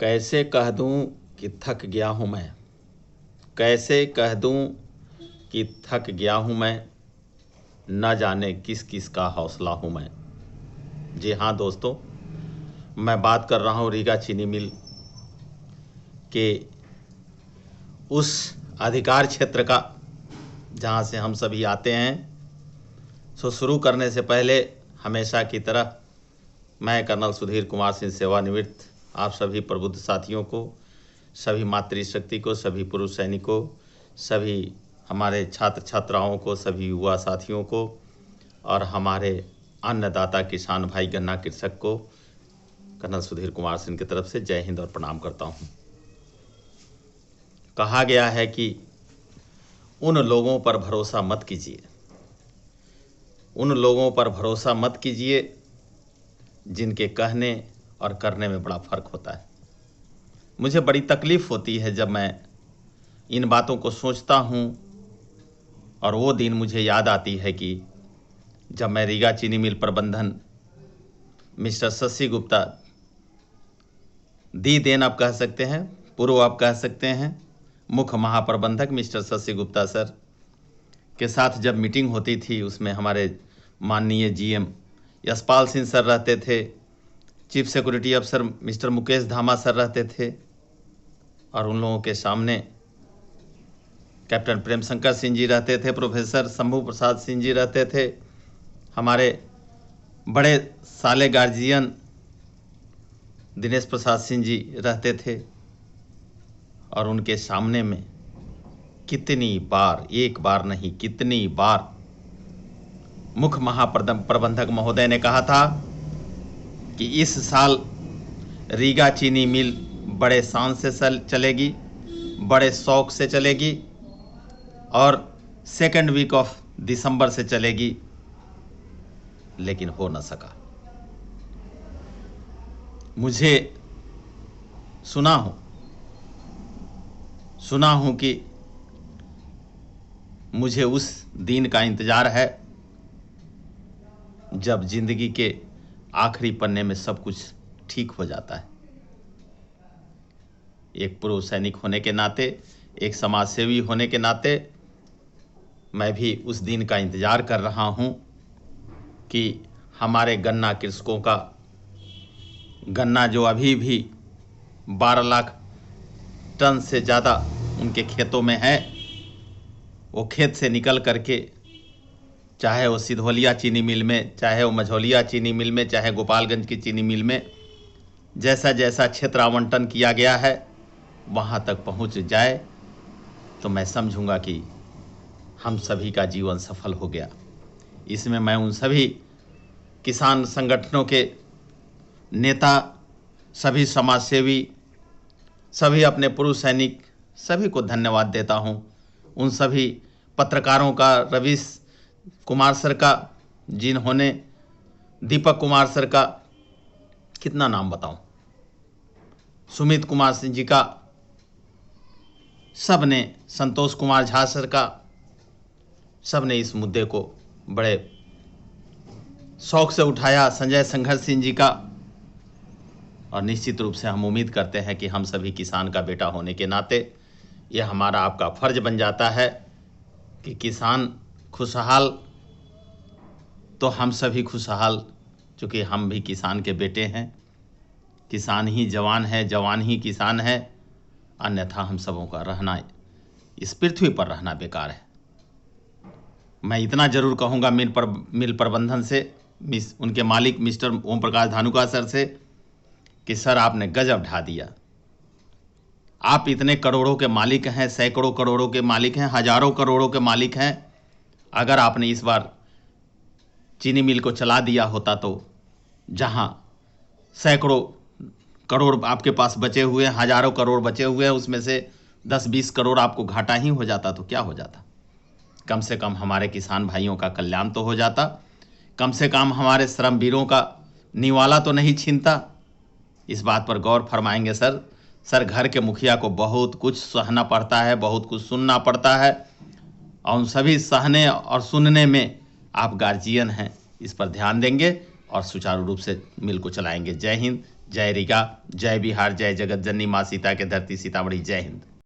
कैसे कह दूं कि थक गया हूं मैं, कैसे कह दूं कि थक गया हूं मैं, न जाने किस किस का हौसला हूं मैं। जी हाँ दोस्तों, मैं बात कर रहा हूं रीगा चीनी मिल के उस अधिकार क्षेत्र का जहां से हम सभी आते हैं। शुरू करने से पहले हमेशा की तरह मैं कर्नल सुधीर कुमार सिंह सेवानिवृत्त आप सभी प्रबुद्ध साथियों को, सभी मातृशक्ति को, सभी पुरुष सैनिकों, सभी हमारे छात्र छात्राओं को, सभी युवा साथियों को और हमारे अन्नदाता किसान भाई गन्ना कृषक को कर्नल सुधीर कुमार सिंह की तरफ से जय हिंद और प्रणाम करता हूँ। कहा गया है कि उन लोगों पर भरोसा मत कीजिए, उन लोगों पर भरोसा मत कीजिए जिनके कहने और करने में बड़ा फर्क होता है। मुझे बड़ी तकलीफ़ होती है जब मैं इन बातों को सोचता हूँ और वो दिन मुझे याद आती है कि जब मैं रीगा चीनी मिल प्रबंधन मिस्टर शशि गुप्ता, दी देन आप कह सकते हैं, पूर्व आप कह सकते हैं, मुख्य महाप्रबंधक मिस्टर शशि गुप्ता सर के साथ जब मीटिंग होती थी, उसमें हमारे माननीय जीएम यशपाल सिंह सर रहते थे, चीफ सिक्योरिटी अफसर मिस्टर मुकेश धामा सर रहते थे और उन लोगों के सामने कैप्टन प्रेम शंकर सिंह जी रहते थे, प्रोफेसर शंभू प्रसाद सिंह जी रहते थे, हमारे बड़े साले गार्जियन दिनेश प्रसाद सिंह जी रहते थे और उनके सामने में कितनी बार, एक बार नहीं कितनी बार मुख्य महाप्रबंधक महोदय ने कहा था कि इस साल रीगा चीनी मिल बड़े शान से चलेगी, बड़े शौक से चलेगी और सेकेंड वीक ऑफ दिसंबर से चलेगी, लेकिन हो न सका। मुझे सुना हूं कि मुझे उस दिन का इंतजार है जब जिंदगी के आखिरी पन्ने में सब कुछ ठीक हो जाता है। एक पूर्व सैनिक होने के नाते, एक समाजसेवी होने के नाते मैं भी उस दिन का इंतजार कर रहा हूं कि हमारे गन्ना कृषकों का गन्ना जो अभी भी 12 लाख टन से ज़्यादा उनके खेतों में है, वो खेत से निकल करके चाहे वो सिधौलिया चीनी मिल में, चाहे वो मझौलिया चीनी मिल में, चाहे गोपालगंज की चीनी मिल में, जैसा जैसा क्षेत्र आवंटन किया गया है वहाँ तक पहुँच जाए तो मैं समझूंगा कि हम सभी का जीवन सफल हो गया। इसमें मैं उन सभी किसान संगठनों के नेता, सभी समाजसेवी, सभी अपने पुरुष सैनिक, सभी को धन्यवाद देता हूँ। उन सभी पत्रकारों का, रवीश कुमार सर का, जिन्होंने दीपक कुमार सर का, कितना नाम बताऊं, सुमित कुमार सिंह जी का, सब ने, संतोष कुमार झा सर का, सब ने इस मुद्दे को बड़े शौक से उठाया, संजय संघर्ष सिंह जी का। और निश्चित रूप से हम उम्मीद करते हैं कि हम सभी किसान का बेटा होने के नाते यह हमारा आपका फर्ज बन जाता है कि किसान खुशहाल तो हम सभी खुशहाल, चूँकि हम भी किसान के बेटे हैं। किसान ही जवान है, जवान ही किसान है, अन्यथा हम सबों का रहना, इस पृथ्वी पर रहना बेकार है। मैं इतना जरूर कहूँगा मिल प्रबंधन से, उनके मालिक मिस्टर ओम प्रकाश धानुका सर से कि सर आपने गजब ढा दिया। आप इतने करोड़ों के मालिक हैं, सैकड़ों करोड़ों के मालिक हैं, हजारों करोड़ों के मालिक हैं। अगर आपने इस बार चीनी मिल को चला दिया होता तो जहां सैकड़ों करोड़ आपके पास बचे हुए हैं, हजारों करोड़ बचे हुए हैं, उसमें से 10-20 करोड़ आपको घाटा ही हो जाता तो क्या हो जाता? कम से कम हमारे किसान भाइयों का कल्याण तो हो जाता, कम से कम हमारे श्रमवीरों का निवाला तो नहीं छीनता। इस बात पर गौर फरमाएंगे सर। घर के मुखिया को बहुत कुछ सहना पड़ता है, बहुत कुछ सुनना पड़ता है और उन सभी सहने और सुनने में आप गार्जियन हैं, इस पर ध्यान देंगे और सुचारू रूप से मिल को चलाएंगे। जय हिंद, जय रीगा, जय बिहार, जय जगत जननी माँ सीता के धरती सीतामढ़ी, जय हिंद।